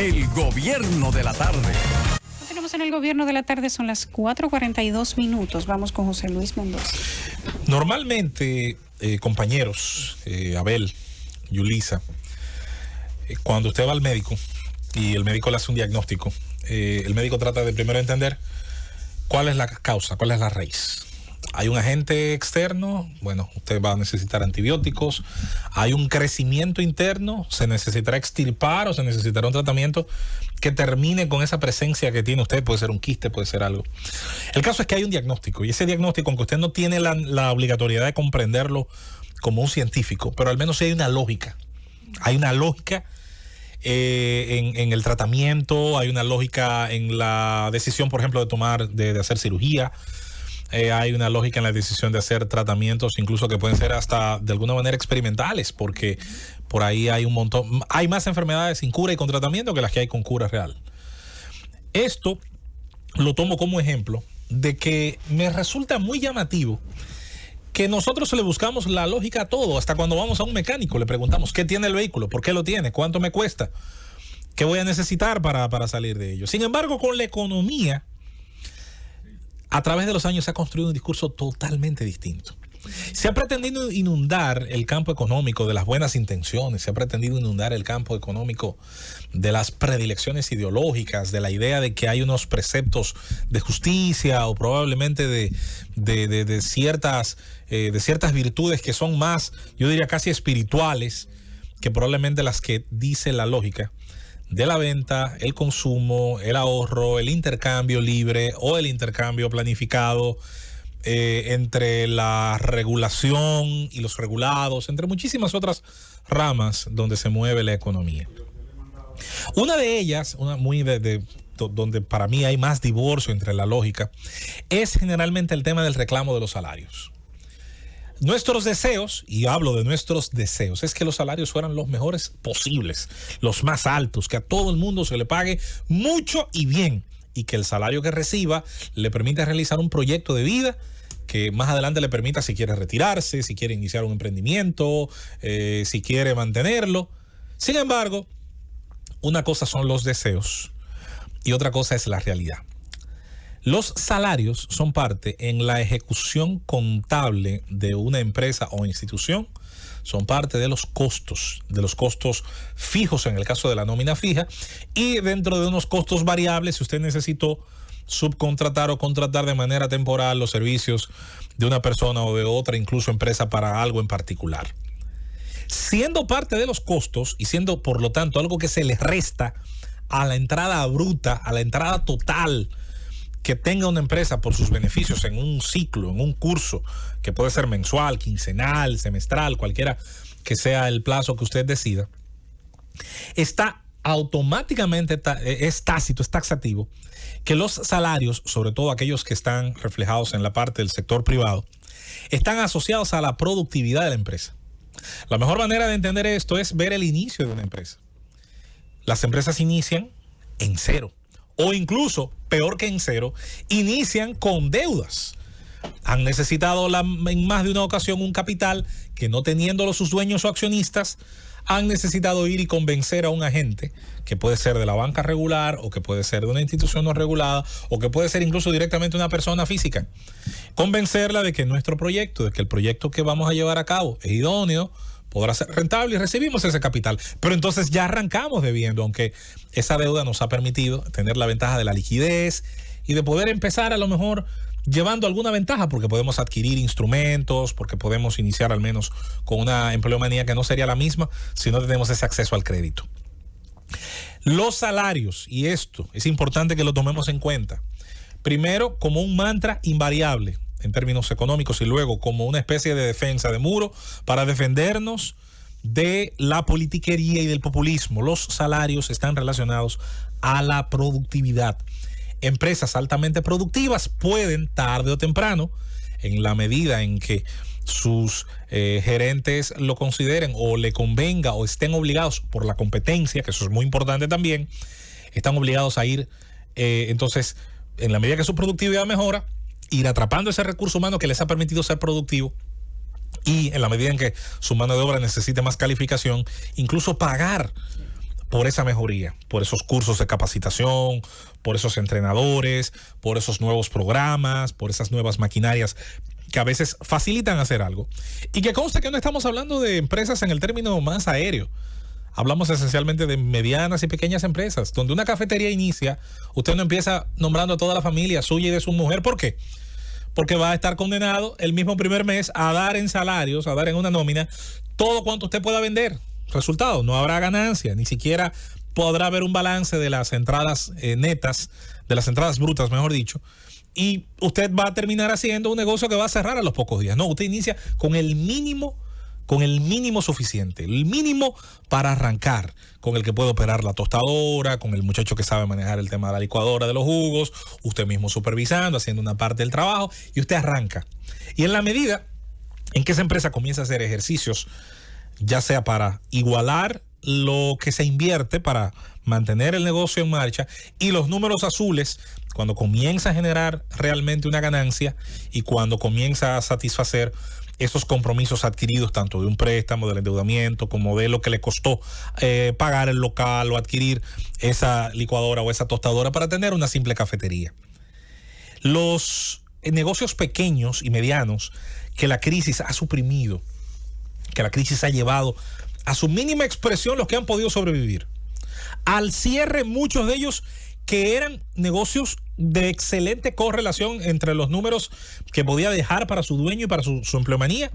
El gobierno de la tarde. Tenemos en el gobierno de la tarde, son las 4:42. Vamos con José Luis Mendoza. Normalmente, compañeros, Abel, Yulisa, cuando usted va al médico y el médico le hace un diagnóstico, el médico trata de primero entender cuál es la causa, cuál es la raíz. Hay un agente externo, bueno, usted va a necesitar antibióticos. Hay un crecimiento interno, se necesitará extirpar o se necesitará un tratamiento que termine con esa presencia que tiene usted. Puede ser un quiste, puede ser algo. El caso es que hay un diagnóstico, y ese diagnóstico, aunque usted no tiene la obligatoriedad de comprenderlo como un científico, pero al menos sí hay una lógica. Hay una lógica en el tratamiento, hay una lógica en la decisión, por ejemplo, de hacer cirugía. Hay una lógica en la decisión de hacer tratamientos, incluso que pueden ser hasta de alguna manera experimentales, porque por ahí hay un montón, hay más enfermedades sin cura y con tratamiento que las que hay con cura real. Esto lo tomo como ejemplo de que me resulta muy llamativo que nosotros le buscamos la lógica a todo. Hasta cuando vamos a un mecánico le preguntamos qué tiene el vehículo, por qué lo tiene, cuánto me cuesta, qué voy a necesitar para salir de ello. Sin embargo, con la economía, a través de los años se ha construido un discurso totalmente distinto. Se ha pretendido inundar el campo económico de las buenas intenciones, se ha pretendido inundar el campo económico de las predilecciones ideológicas, de la idea de que hay unos preceptos de justicia o probablemente de ciertas virtudes que son más, yo diría casi espirituales, que probablemente las que dice la lógica de la venta, el consumo, el ahorro, el intercambio libre o el intercambio planificado, entre la regulación y los regulados, entre muchísimas otras ramas donde se mueve la economía. Una de ellas, donde para mí hay más divorcio entre la lógica, es generalmente el tema del reclamo de los salarios. Nuestros deseos, y hablo de nuestros deseos, es que los salarios fueran los mejores posibles, los más altos, que a todo el mundo se le pague mucho y bien, y que el salario que reciba le permita realizar un proyecto de vida que más adelante le permita, si quiere retirarse, si quiere iniciar un emprendimiento, si quiere mantenerlo. Sin embargo, una cosa son los deseos y otra cosa es la realidad. Los salarios son parte en la ejecución contable de una empresa o institución, son parte de los costos fijos en el caso de la nómina fija, y dentro de unos costos variables si usted necesitó subcontratar o contratar de manera temporal los servicios de una persona o de otra, incluso empresa, para algo en particular. Siendo parte de los costos y siendo por lo tanto algo que se le resta a la entrada bruta, a la entrada total que tenga una empresa por sus beneficios en un ciclo, en un curso, que puede ser mensual, quincenal, semestral, cualquiera que sea el plazo que usted decida, está automáticamente, es tácito, es taxativo, que los salarios, sobre todo aquellos que están reflejados en la parte del sector privado, están asociados a la productividad de la empresa. La mejor manera de entender esto es ver el inicio de una empresa. Las empresas inician en cero, o incluso, peor que en cero, inician con deudas. Han necesitado en más de una ocasión un capital que, no teniéndolo sus dueños o accionistas, han necesitado ir y convencer a un agente, que puede ser de la banca regular o que puede ser de una institución no regulada o que puede ser incluso directamente una persona física. Convencerla de que nuestro proyecto, de que el proyecto que vamos a llevar a cabo es idóneo, podrá ser rentable y recibimos ese capital. Pero entonces ya arrancamos debiendo, aunque esa deuda nos ha permitido tener la ventaja de la liquidez y de poder empezar a lo mejor llevando alguna ventaja, porque podemos adquirir instrumentos, porque podemos iniciar al menos con una empleomanía que no sería la misma si no tenemos ese acceso al crédito. Los salarios, y esto es importante que lo tomemos en cuenta, primero como un mantra invariable en términos económicos y luego como una especie de defensa de muro para defendernos de la politiquería y del populismo. Los salarios están relacionados a la productividad. Empresas altamente productivas pueden, tarde o temprano, en la medida en que sus gerentes lo consideren o le convenga o estén obligados por la competencia, que eso es muy importante también, están obligados a ir, entonces, en la medida que su productividad mejora, ir atrapando ese recurso humano que les ha permitido ser productivo, y en la medida en que su mano de obra necesite más calificación, incluso pagar por esa mejoría, por esos cursos de capacitación, por esos entrenadores, por esos nuevos programas, por esas nuevas maquinarias que a veces facilitan hacer algo. Y que conste que no estamos hablando de empresas en el término más aéreo. Hablamos esencialmente de medianas y pequeñas empresas, donde una cafetería inicia, usted no empieza nombrando a toda la familia suya y de su mujer. ¿Por qué? Porque va a estar condenado el mismo primer mes a dar en salarios, a dar en una nómina, todo cuanto usted pueda vender. Resultado, no habrá ganancia, ni siquiera podrá haber un balance de las entradas netas, de las entradas brutas, mejor dicho, y usted va a terminar haciendo un negocio que va a cerrar a los pocos días. No, usted inicia con el mínimo suficiente, el mínimo para arrancar, con el que puede operar la tostadora, con el muchacho que sabe manejar el tema de la licuadora de los jugos, usted mismo supervisando, haciendo una parte del trabajo, y usted arranca. Y en la medida en que esa empresa comienza a hacer ejercicios, ya sea para igualar lo que se invierte para mantener el negocio en marcha, y los números azules, cuando comienza a generar realmente una ganancia y cuando comienza a satisfacer esos compromisos adquiridos, tanto de un préstamo, del endeudamiento, como de lo que le costó pagar el local o adquirir esa licuadora o esa tostadora para tener una simple cafetería. Los negocios pequeños y medianos que la crisis ha suprimido, que la crisis ha llevado a su mínima expresión, los que han podido sobrevivir. Al cierre, muchos de ellos que eran negocios de excelente correlación entre los números que podía dejar para su dueño y para su empleomanía,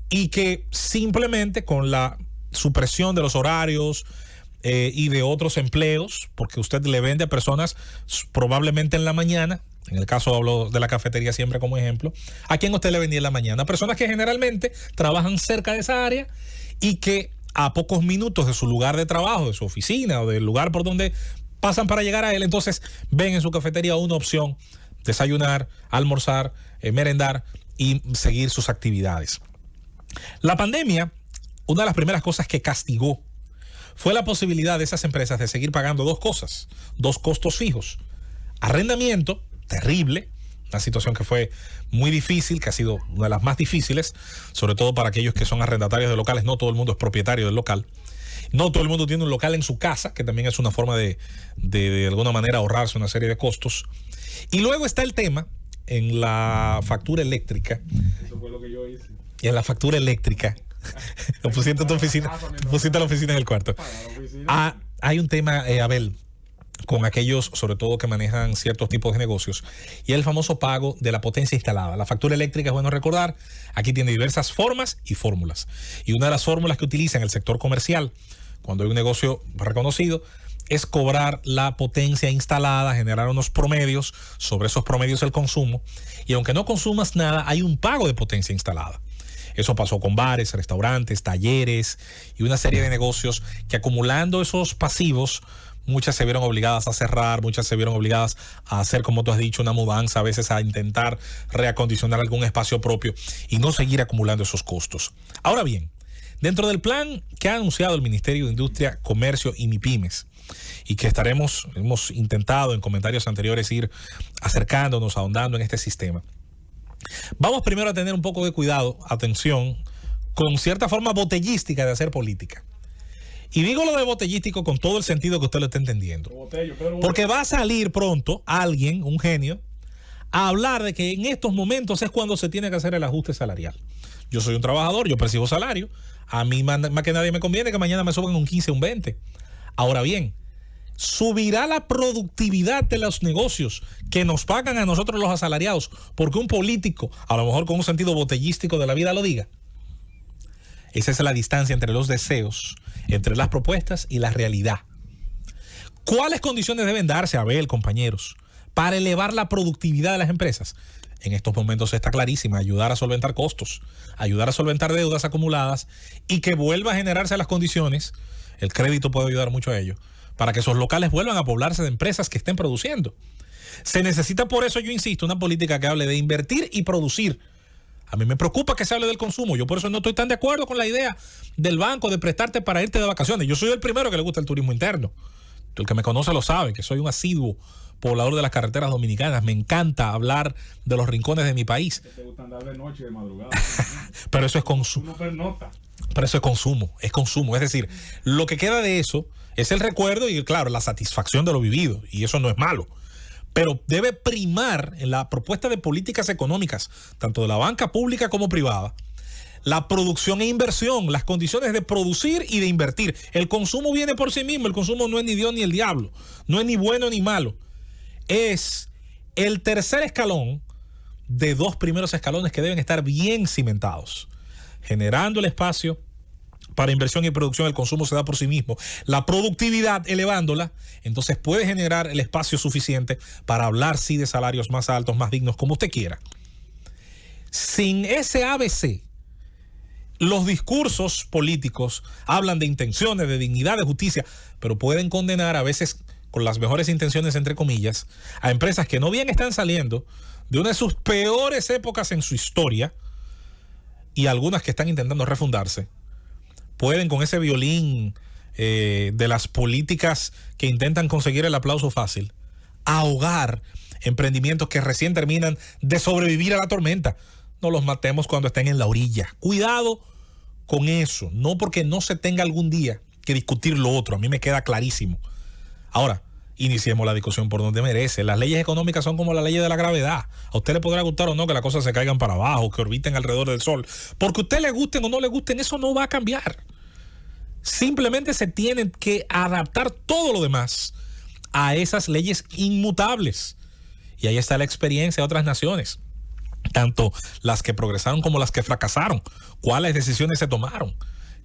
y que simplemente con la supresión de los horarios y de otros empleos, porque usted le vende a personas probablemente en la mañana, en el caso hablo de la cafetería siempre como ejemplo, ¿a quién usted le vendía en la mañana? Personas que generalmente trabajan cerca de esa área y que a pocos minutos de su lugar de trabajo, de su oficina o del lugar por donde pasan para llegar a él, entonces ven en su cafetería una opción: desayunar, almorzar, merendar y seguir sus actividades. La pandemia, una de las primeras cosas que castigó fue la posibilidad de esas empresas de seguir pagando dos cosas, dos costos fijos: arrendamiento, terrible, una situación que fue muy difícil, que ha sido una de las más difíciles, sobre todo para aquellos que son arrendatarios de locales. No todo el mundo es propietario del local. No todo el mundo tiene un local en su casa, que también es una forma de alguna manera ahorrarse una serie de costos. Y luego está el tema en la factura eléctrica. Eso fue lo que yo hice. Y en la factura eléctrica. pusiste tu oficina, pusiste la oficina en el cuarto. Hay un tema, Abel, con aquellos, sobre todo, que manejan ciertos tipos de negocios, y el famoso pago de la potencia instalada. La factura eléctrica, es bueno recordar, aquí tiene diversas formas y fórmulas. Y una de las fórmulas que utiliza en el sector comercial, cuando hay un negocio reconocido, es cobrar la potencia instalada, generar unos promedios, sobre esos promedios el consumo, y aunque no consumas nada, hay un pago de potencia instalada. Eso pasó con bares, restaurantes, talleres y una serie de negocios que, acumulando esos pasivos, muchas se vieron obligadas a cerrar, muchas se vieron obligadas a hacer, como tú has dicho, una mudanza, a veces a intentar reacondicionar algún espacio propio y no seguir acumulando esos costos. Ahora bien, dentro del plan que ha anunciado el Ministerio de Industria, Comercio y MIPYMES, y que hemos intentado en comentarios anteriores ir acercándonos, ahondando en este sistema, vamos primero a tener un poco de cuidado, atención, con cierta forma botellística de hacer política. Y digo lo de botellístico con todo el sentido que usted lo está entendiendo. Porque va a salir pronto alguien, un genio, a hablar de que en estos momentos es cuando se tiene que hacer el ajuste salarial. Yo soy un trabajador, yo percibo salario. A mí más que nadie me conviene que mañana me suban un 15, un 20. Ahora bien, subirá la productividad de los negocios que nos pagan a nosotros los asalariados porque un político, a lo mejor con un sentido botellístico de la vida, lo diga. Esa es la distancia entre los deseos, entre las propuestas y la realidad. ¿Cuáles condiciones deben darse, Abel, compañeros, para elevar la productividad de las empresas? En estos momentos está clarísima: ayudar a solventar costos, ayudar a solventar deudas acumuladas y que vuelva a generarse las condiciones. El crédito puede ayudar mucho a ello, para que esos locales vuelvan a poblarse de empresas que estén produciendo. Se necesita, por eso yo insisto, una política que hable de invertir y producir. A mí me preocupa que se hable del consumo. Yo por eso no estoy tan de acuerdo con la idea del banco de prestarte para irte de vacaciones. Yo soy el primero que le gusta el turismo interno. El que me conoce lo sabe, que soy un asiduo poblador de las carreteras dominicanas. Me encanta hablar de los rincones de mi país. Te gusta andar de noche y de madrugada. Pero eso es consumo. Pero eso es consumo. Es decir, lo que queda de eso es el recuerdo y, claro, la satisfacción de lo vivido. Y eso no es malo. Pero debe primar en la propuesta de políticas económicas, tanto de la banca pública como privada, la producción e inversión, las condiciones de producir y de invertir. El consumo viene por sí mismo. El consumo no es ni Dios ni el diablo. No es ni bueno ni malo. Es el tercer escalón de 2 primeros escalones que deben estar bien cimentados, generando el espacio para inversión y producción. El consumo se da por sí mismo. La productividad, elevándola, entonces puede generar el espacio suficiente para hablar, sí, de salarios más altos, más dignos, como usted quiera. Sin ese ABC, los discursos políticos hablan de intenciones, de dignidad, de justicia, pero pueden condenar, a veces con las mejores intenciones, entre comillas, a empresas que no bien están saliendo de una de sus peores épocas en su historia, y algunas que están intentando refundarse. Pueden, con ese violín de las políticas que intentan conseguir el aplauso fácil, ahogar emprendimientos que recién terminan de sobrevivir a la tormenta. No los matemos cuando estén en la orilla. Cuidado con eso. No porque no se tenga algún día que discutir lo otro. A mí me queda clarísimo. Ahora, iniciemos la discusión por donde merece. Las leyes económicas son como las leyes de la gravedad. A usted le podrá gustar o no que las cosas se caigan para abajo, que orbiten alrededor del sol. Porque a usted le gusten o no le gusten, eso no va a cambiar. Simplemente se tienen que adaptar todo lo demás a esas leyes inmutables. Y ahí está la experiencia de otras naciones, tanto las que progresaron como las que fracasaron. ¿Cuáles decisiones se tomaron?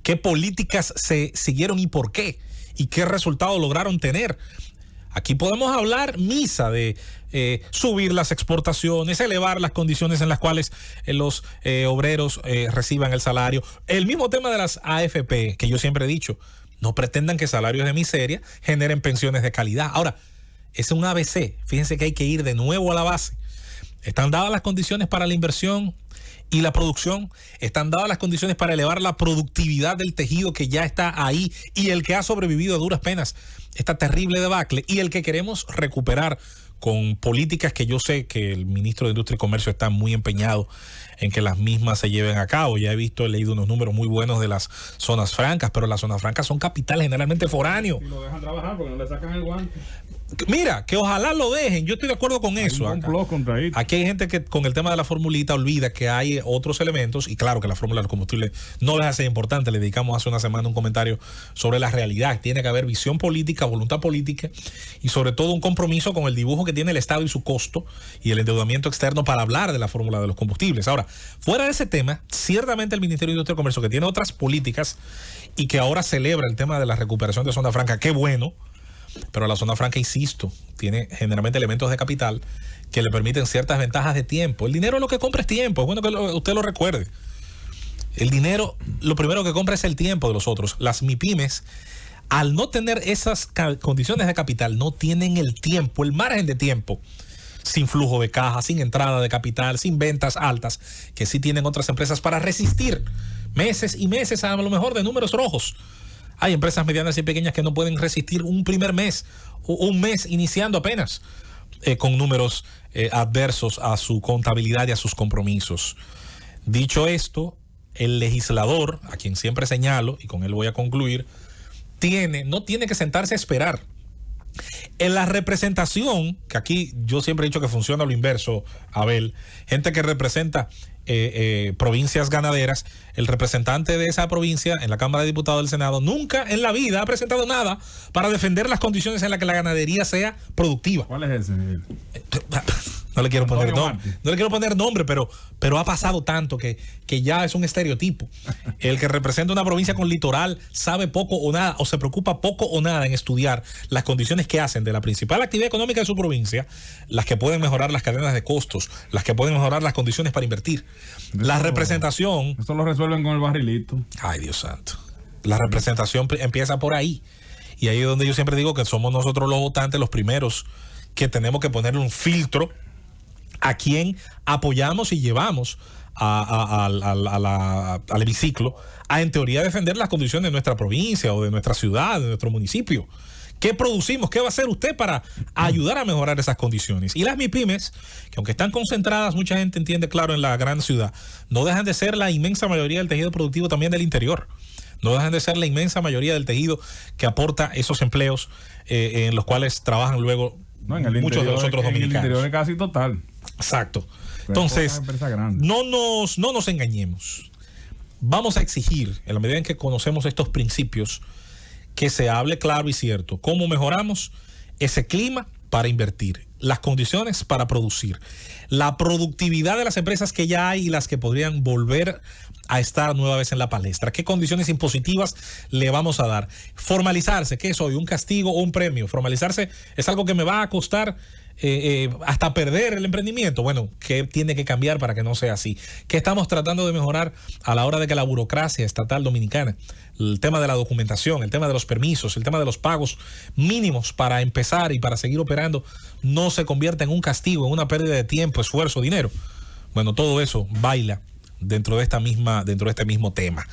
¿Qué políticas se siguieron y por qué? ¿Y qué resultados lograron tener? Aquí podemos hablar misa de subir las exportaciones, elevar las condiciones en las cuales los obreros reciban el salario. El mismo tema de las AFP, que yo siempre he dicho, no pretendan que salarios de miseria generen pensiones de calidad. Ahora, es un ABC. Fíjense que hay que ir de nuevo a la base. Están dadas las condiciones para la inversión y la producción, están dadas las condiciones para elevar la productividad del tejido que ya está ahí y el que ha sobrevivido a duras penas esta terrible debacle, y el que queremos recuperar con políticas que yo sé que el ministro de Industria y Comercio está muy empeñado en que las mismas se lleven a cabo. Ya he leído unos números muy buenos de las zonas francas, pero las zonas francas son capitales generalmente foráneos. Y lo dejan trabajar porque no le sacan el guante. Mira, que ojalá lo dejen. Yo estoy de acuerdo con eso. Aquí hay gente que con el tema de la formulita olvida que hay otros elementos, y claro que la fórmula del combustible no deja de ser importante. Le dedicamos hace una semana un comentario sobre la realidad. Tiene que haber visión política, voluntad política y sobre todo un compromiso con el dibujo que tiene el Estado y su costo y el endeudamiento externo para hablar de la fórmula de los combustibles. Ahora, fuera de ese tema, ciertamente el Ministerio de Industria y Comercio, que tiene otras políticas y que ahora celebra el tema de la recuperación de zona franca, qué bueno. Pero la zona franca, insisto, tiene generalmente elementos de capital que le permiten ciertas ventajas de tiempo. El dinero lo que compra es tiempo. Es bueno que usted lo recuerde. El dinero, lo primero que compra es el tiempo de los otros. Las MIPYMES, al no tener esas condiciones de capital, no tienen el tiempo, el margen de tiempo, sin flujo de caja, sin entrada de capital, sin ventas altas, que sí tienen otras empresas para resistir meses y meses a lo mejor de números rojos. Hay empresas medianas y pequeñas que no pueden resistir un primer mes o un mes iniciando apenas con números adversos a su contabilidad y a sus compromisos. Dicho esto, el legislador, a quien siempre señalo, y con él voy a concluir, no tiene que sentarse a esperar. En la representación, que aquí yo siempre he dicho que funciona lo inverso, Abel, gente que representa provincias ganaderas, el representante de esa provincia en la Cámara de Diputados del Senado nunca en la vida ha presentado nada para defender las condiciones en las que la ganadería sea productiva. ¿Cuál es ese, Miguel? No le quiero poner nombre, pero ha pasado tanto que ya es un estereotipo. El que representa una provincia con litoral sabe poco o nada, o se preocupa poco o nada en estudiar las condiciones que hacen de la principal actividad económica de su provincia, las que pueden mejorar las cadenas de costos, las que pueden mejorar las condiciones para invertir. La representación... Esto lo resuelven con el barrilito. Ay, Dios santo. La representación empieza por ahí. Y ahí es donde yo siempre digo que somos nosotros los votantes los primeros que tenemos que ponerle un filtro a quien apoyamos y llevamos al hemiciclo a, en teoría, defender las condiciones de nuestra provincia o de nuestra ciudad, de nuestro municipio. ¿Qué producimos? ¿Qué va a hacer usted para ayudar a mejorar esas condiciones? Y las MIPYMES, que aunque están concentradas, mucha gente entiende, claro, en la gran ciudad, no dejan de ser la inmensa mayoría del tejido productivo también del interior. No dejan de ser la inmensa mayoría del tejido que aporta esos empleos en los cuales trabajan luego muchos de los otros dominicanos. En el interior es casi total. Exacto. Entonces, no nos engañemos. Vamos a exigir, en la medida en que conocemos estos principios, que se hable claro y cierto cómo mejoramos ese clima para invertir, las condiciones para producir, la productividad de las empresas que ya hay y las que podrían volver a estar nueva vez en la palestra, qué condiciones impositivas le vamos a dar, formalizarse, ¿qué soy? ¿Un castigo o un premio? Formalizarse es algo que me va a costar hasta perder el emprendimiento. Bueno, ¿qué tiene que cambiar para que no sea así? ¿Qué estamos tratando de mejorar a la hora de que la burocracia estatal dominicana, el tema de la documentación, el tema de los permisos, el tema de los pagos mínimos para empezar y para seguir operando, no se convierta en un castigo, en una pérdida de tiempo, esfuerzo, dinero? Bueno, todo eso baila dentro de este mismo tema.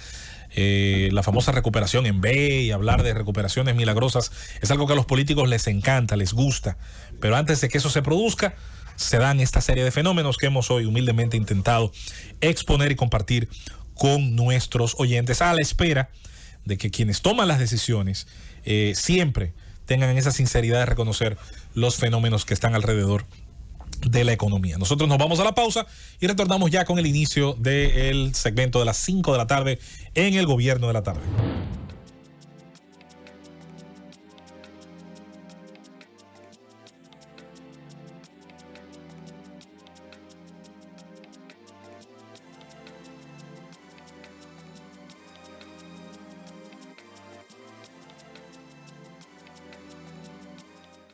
La famosa recuperación en B y hablar de recuperaciones milagrosas es algo que a los políticos les encanta, les gusta, pero antes de que eso se produzca se dan esta serie de fenómenos que hemos hoy humildemente intentado exponer y compartir con nuestros oyentes, a la espera de que quienes toman las decisiones siempre tengan esa sinceridad de reconocer los fenómenos que están alrededor de la economía. Nosotros nos vamos a la pausa y retornamos ya con el inicio del segmento de las 5 de la tarde en el Gobierno de la Tarde.